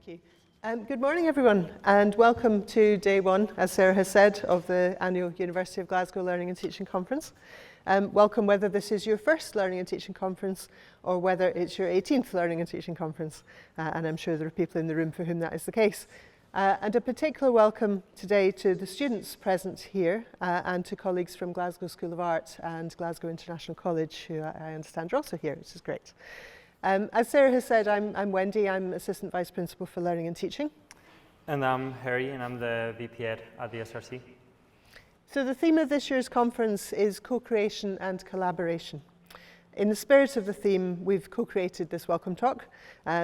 Thank you. Good morning, everyone, and welcome to day one, as Sarah has said, of the annual University of Glasgow Learning and Teaching Conference. Welcome whether this is your first Learning and Teaching Conference or whether it's your 18th Learning and Teaching Conference, and I'm sure there are people in the room for whom that is the case. And a particular welcome today to the students present here and to colleagues from Glasgow School of Art and Glasgow International College, who I understand are also here, which is great. As Sarah has said, I'm Wendy. I'm Assistant Vice Principal for Learning and Teaching. And I'm Heri, and I'm the VP Ed at the SRC. So the theme of this year's conference is co-creation and collaboration. In the spirit of the theme, we've co-created this welcome talk.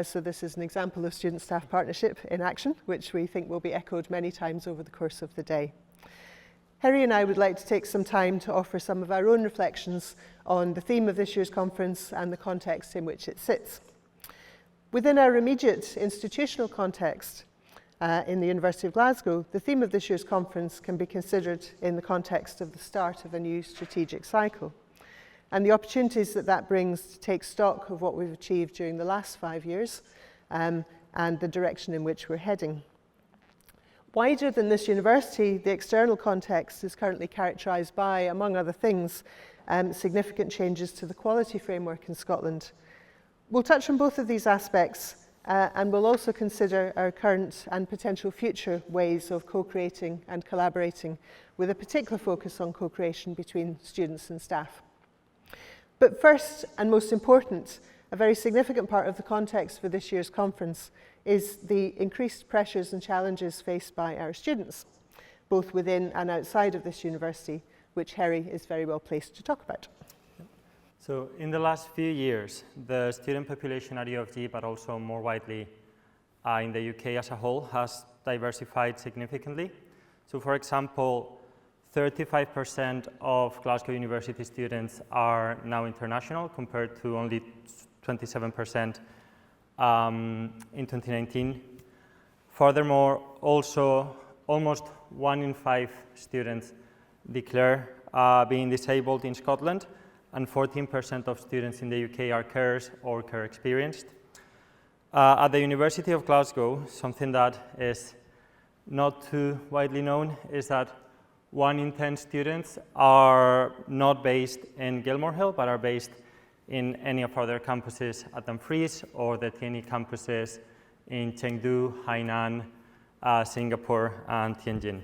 So this is an example of student-staff partnership in action, which we think will be echoed many times over the course of the day. Heri and I would like to take some time to offer some of our own reflections on the theme of this year's conference and the context in which it sits. Within our immediate institutional context in the University of Glasgow, the theme of this year's conference can be considered in the context of the start of a new strategic cycle and the opportunities that that brings to take stock of what we've achieved during the last 5 years and the direction in which we're heading. Wider than this university, the external context is currently characterised by, among other things, significant changes to the quality framework in Scotland. We'll touch on both of these aspects and we'll also consider our current and potential future ways of co-creating and collaborating, with a particular focus on co-creation between students and staff. But first and most important, a very significant part of the context for this year's conference is the increased pressures and challenges faced by our students, both within and outside of this university, which Heri is very well placed to talk about. So in the last few years, the student population at U of G, but also more widely in the UK as a whole, has diversified significantly. So for example, 35% of Glasgow University students are now international, compared to only 27% in 2019. Furthermore, also almost 1 in 5 students declare being disabled in Scotland, and 14% of students in the UK are carers or care experienced. At the University of Glasgow, something that is not too widely known is that 1 in 10 students are not based in Gilmore Hill, but are based in any of our other campuses at Dumfries or the TNE campuses in Chengdu, Hainan, Singapore, and Tianjin.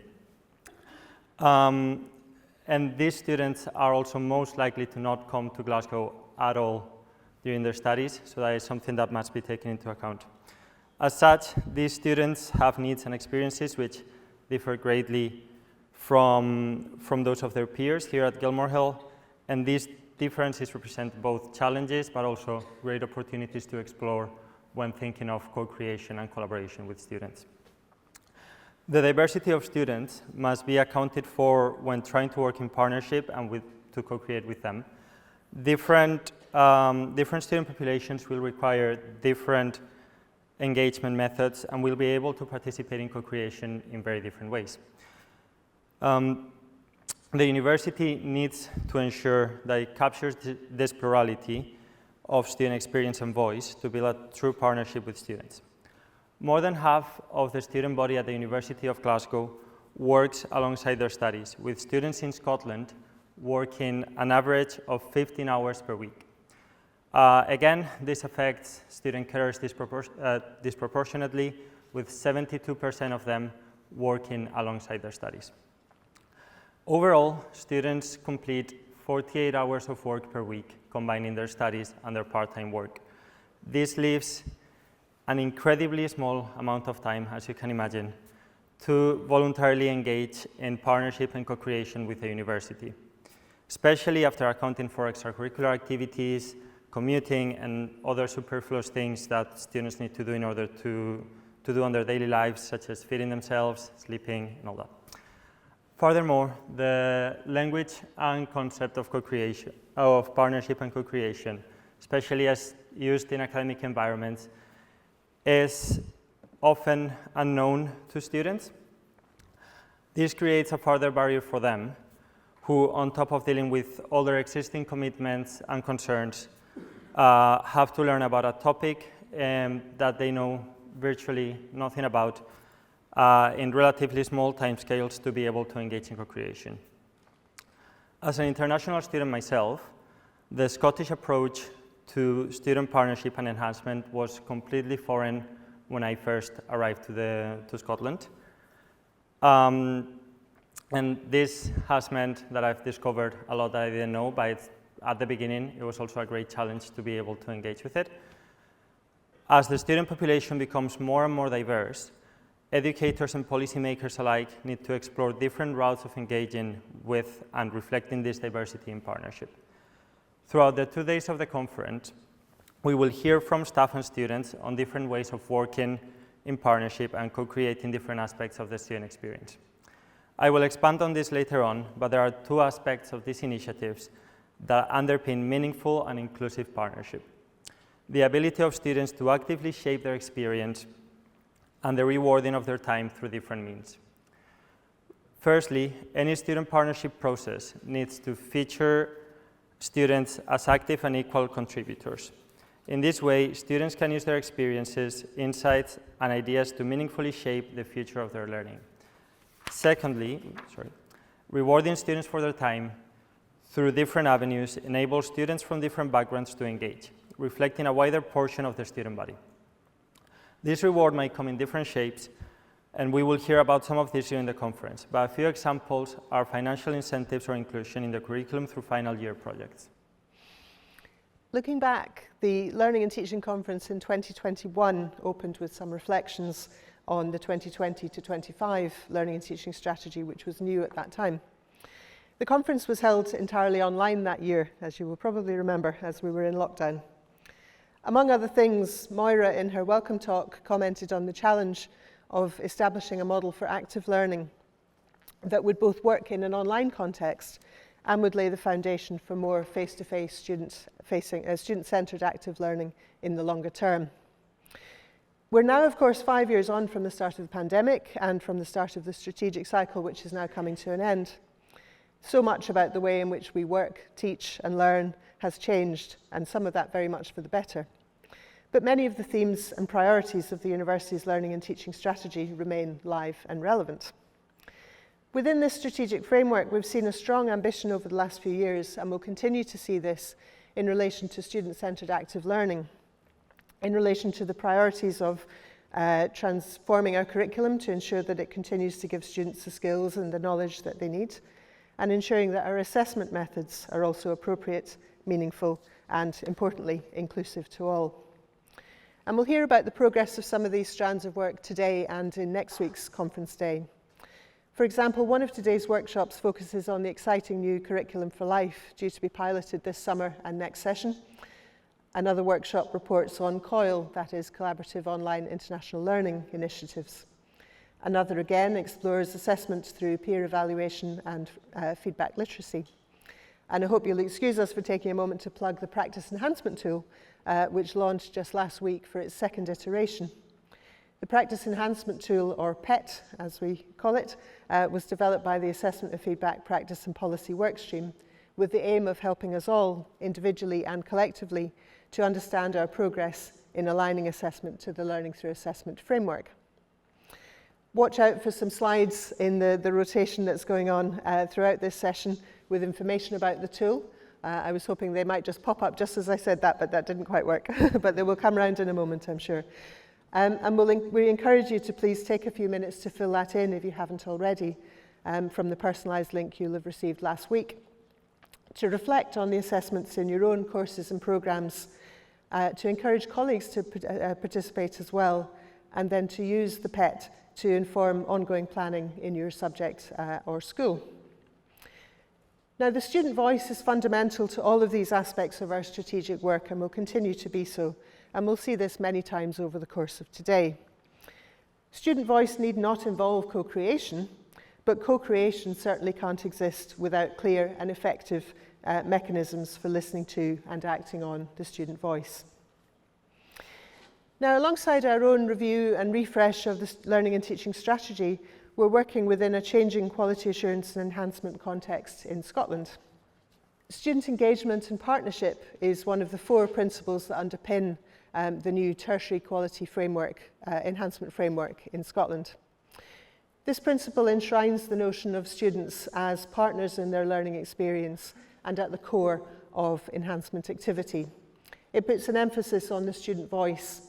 And these students are also most likely to not come to Glasgow at all during their studies, so that is something that must be taken into account. As such, these students have needs and experiences which differ greatly from those of their peers here at Gilmore Hill, and these differences represent both challenges but also great opportunities to explore when thinking of co-creation and collaboration with students. The diversity of students must be accounted for when trying to work in partnership and to co-create with them. Different student populations will require different engagement methods and will be able to participate in co-creation in very different ways. The university needs to ensure that it captures this plurality of student experience and voice to build a true partnership with students. More than half of the student body at the University of Glasgow works alongside their studies, with students in Scotland working an average of 15 hours per week. Again, this affects student carers disproportionately, with 72% of them working alongside their studies. Overall, students complete 48 hours of work per week, combining their studies and their part-time work. This leaves an incredibly small amount of time, as you can imagine, to voluntarily engage in partnership and co-creation with the university, especially after accounting for extracurricular activities, commuting, and other superfluous things that students need to do in order to do on their daily lives, such as feeding themselves, sleeping, and all that. Furthermore, the language and concept of co-creation, of partnership and co-creation, especially as used in academic environments, is often unknown to students. This creates a further barrier for them, who, on top of dealing with all their existing commitments and concerns, have to learn about a topic that they know virtually nothing about in relatively small timescales to be able to engage in co-creation. As an international student myself, the Scottish approach to student partnership and enhancement was completely foreign when I first arrived to Scotland. And this has meant that I've discovered a lot that I didn't know, but at the beginning, it was also a great challenge to be able to engage with it. As the student population becomes more and more diverse, educators and policymakers alike need to explore different routes of engaging with and reflecting this diversity in partnership. Throughout the 2 days of the conference, we will hear from staff and students on different ways of working in partnership and co-creating different aspects of the student experience. I will expand on this later on, but there are 2 aspects of these initiatives that underpin meaningful and inclusive partnership: the ability of students to actively shape their experience and the rewarding of their time through different means. Firstly, any student partnership process needs to feature students as active and equal contributors. In this way, students can use their experiences, insights, and ideas to meaningfully shape the future of their learning. Secondly, rewarding students for their time through different avenues enables students from different backgrounds to engage, reflecting a wider portion of the student body. This reward might come in different shapes, and we will hear about some of this during the conference, but a few examples are financial incentives or inclusion in the curriculum through final year projects. Looking back, the Learning and Teaching Conference in 2021 opened with some reflections on the 2020 to 25 Learning and Teaching Strategy, which was new at that time. The conference was held entirely online that year, as you will probably remember, as we were in lockdown. Among other things, Moira, in her welcome talk, commented on the challenge of establishing a model for active learning that would both work in an online context and would lay the foundation for more face-to-face student-centred active learning in the longer term. We're now, of course, 5 years on from the start of the pandemic and from the start of the strategic cycle, which is now coming to an end. So much about the way in which we work, teach, and learn has changed, and some of that very much for the better. But many of the themes and priorities of the university's learning and teaching strategy remain live and relevant. Within this strategic framework, we've seen a strong ambition over the last few years, and we'll continue to see this in relation to student-centred active learning, in relation to the priorities of transforming our curriculum to ensure that it continues to give students the skills and the knowledge that they need, and ensuring that our assessment methods are also appropriate, meaningful, and importantly, inclusive to all. And we'll hear about the progress of some of these strands of work today and in next week's conference day. For example, one of today's workshops focuses on the exciting new Curriculum for Life, due to be piloted this summer and next session. Another workshop reports on COIL, that is Collaborative Online International Learning Initiatives. Another again explores assessment through peer evaluation and feedback literacy. And I hope you'll excuse us for taking a moment to plug the Practice Enhancement Tool, which launched just last week for its second iteration. The Practice Enhancement Tool, or PET as we call it, was developed by the Assessment of Feedback, Practice and Policy Workstream with the aim of helping us all, individually and collectively, to understand our progress in aligning assessment to the Learning Through Assessment framework. Watch out for some slides in the rotation that's going on throughout this session with information about the tool. I was hoping they might just pop up just as I said that, but that didn't quite work. But they will come round in a moment, I'm sure. And we encourage you to please take a few minutes to fill that in if you haven't already, from the personalised link you'll have received last week, to reflect on the assessments in your own courses and programmes, to encourage colleagues to participate as well, and then to use the PET to inform ongoing planning in your subject or school. Now, the student voice is fundamental to all of these aspects of our strategic work and will continue to be so, and we'll see this many times over the course of today. Student voice need not involve co-creation, but co-creation certainly can't exist without clear and effective mechanisms for listening to and acting on the student voice. Now, alongside our own review and refresh of the learning and teaching strategy, we're working within a changing quality assurance and enhancement context in Scotland. Student engagement and partnership is one of the 4 principles that underpin the new tertiary quality framework, enhancement framework in Scotland. This principle enshrines the notion of students as partners in their learning experience and at the core of enhancement activity. It puts an emphasis on the student voice,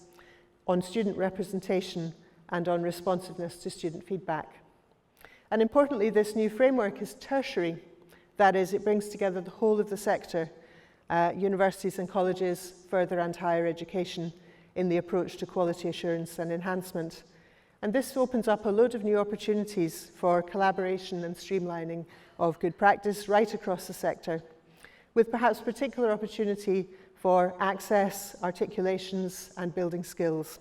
on student representation, and on responsiveness to student feedback. And importantly, this new framework is tertiary. That is, it brings together the whole of the sector, universities and colleges, further and higher education, in the approach to quality assurance and enhancement. And this opens up a load of new opportunities for collaboration and streamlining of good practice right across the sector, with perhaps particular opportunity for access, articulations, and building skills.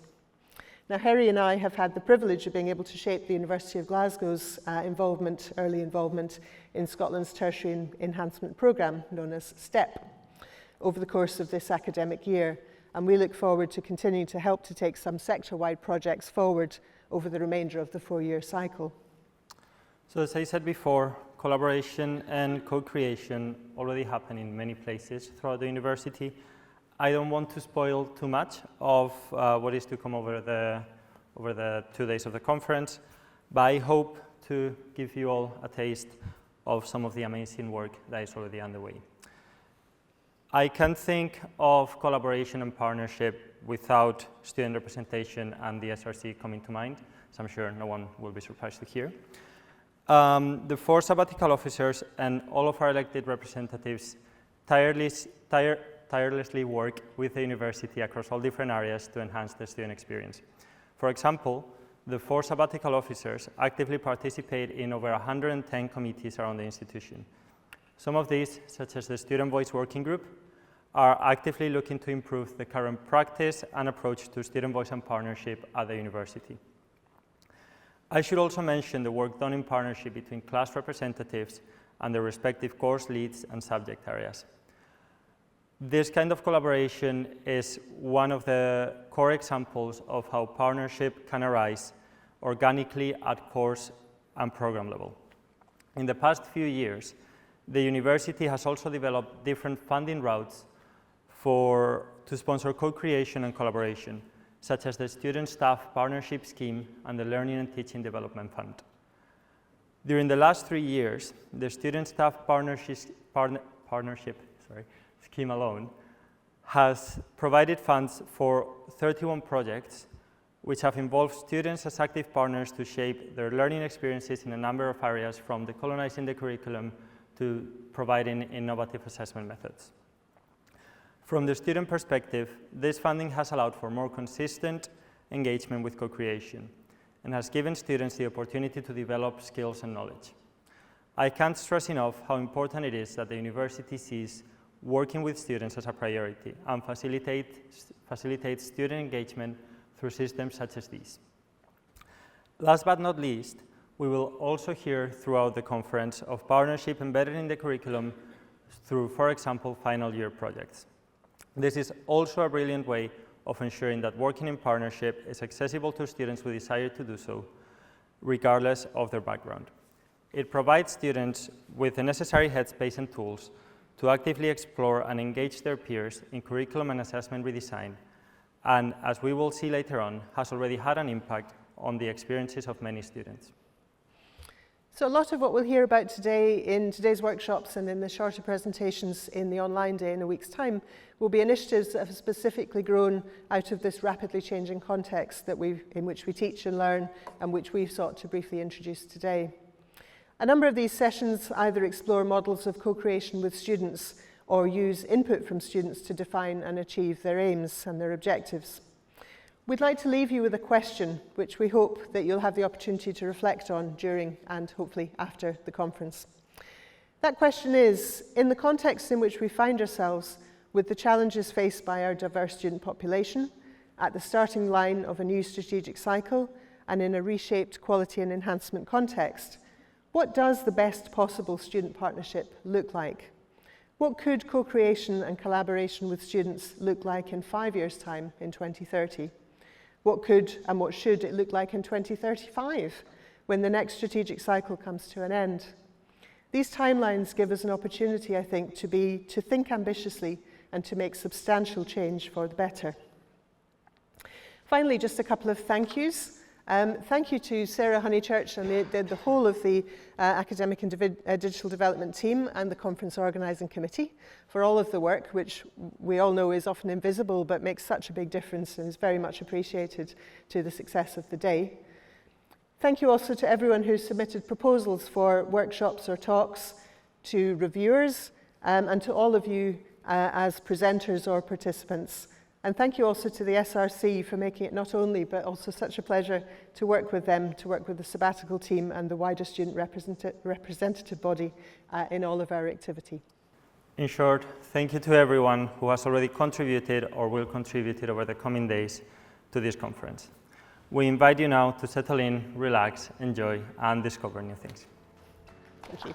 Now, Heri and I have had the privilege of being able to shape the University of Glasgow's early involvement in Scotland's tertiary enhancement programme, known as STEP, over the course of this academic year. And we look forward to continuing to help to take some sector-wide projects forward over the remainder of the 4-year cycle. So as I said before, collaboration and co-creation already happen in many places throughout the university. I don't want to spoil too much of what is to come over the 2 days of the conference, but I hope to give you all a taste of some of the amazing work that is already underway. I can't think of collaboration and partnership without student representation and the SRC coming to mind, so I'm sure no one will be surprised to hear. The 4 sabbatical officers and all of our elected representatives tirelessly work with the university across all different areas to enhance the student experience. For example, the 4 sabbatical officers actively participate in over 110 committees around the institution. Some of these, such as the Student Voice Working Group, are actively looking to improve the current practice and approach to student voice and partnership at the university. I should also mention the work done in partnership between class representatives and their respective course leads and subject areas. This kind of collaboration is one of the core examples of how partnership can arise organically at course and program level. In the past few years, the university has also developed different funding routes to sponsor co-creation and collaboration, such as the Student Staff Partnership Scheme and the Learning and Teaching Development Fund. During the last 3 years, the Student Staff Partnership Scheme alone has provided funds for 31 projects which have involved students as active partners to shape their learning experiences in a number of areas, from decolonizing the curriculum to providing innovative assessment methods. From the student perspective, this funding has allowed for more consistent engagement with co-creation and has given students the opportunity to develop skills and knowledge. I can't stress enough how important it is that the university sees working with students as a priority and facilitates student engagement through systems such as these. Last but not least, we will also hear throughout the conference of partnership embedded in the curriculum through, for example, final year projects. This is also a brilliant way of ensuring that working in partnership is accessible to students who desire to do so, regardless of their background. It provides students with the necessary headspace and tools to actively explore and engage their peers in curriculum and assessment redesign, and as we will see later on, has already had an impact on the experiences of many students. So a lot of what we'll hear about today in today's workshops and in the shorter presentations in the online day in a week's time will be initiatives that have specifically grown out of this rapidly changing context in which we teach and learn, and which we've sought to briefly introduce today. A number of these sessions either explore models of co-creation with students or use input from students to define and achieve their aims and their objectives. We'd like to leave you with a question, which we hope that you'll have the opportunity to reflect on during and hopefully after the conference. That question is, in the context in which we find ourselves, with the challenges faced by our diverse student population, at the starting line of a new strategic cycle, and in a reshaped quality and enhancement context, what does the best possible student partnership look like? What could co-creation and collaboration with students look like in 5 years' time, in 2030? What could and what should it look like in 2035, when the next strategic cycle comes to an end? These timelines give us an opportunity, I think, to think ambitiously and to make substantial change for the better. Finally, just a couple of thank yous. Thank you to Sarah Honeychurch and the whole of the Academic and Digital Development team and the Conference Organising Committee for all of the work, which we all know is often invisible but makes such a big difference and is very much appreciated to the success of the day. Thank you also to everyone who submitted proposals for workshops or talks, to reviewers, and to all of you as presenters or participants. And thank you also to the SRC for making it not only, but also such a pleasure to work with them, to work with the sabbatical team and the wider student representative body in all of our activity. In short, thank you to everyone who has already contributed or will contribute over the coming days to this conference. We invite you now to settle in, relax, enjoy, and discover new things. Thank you.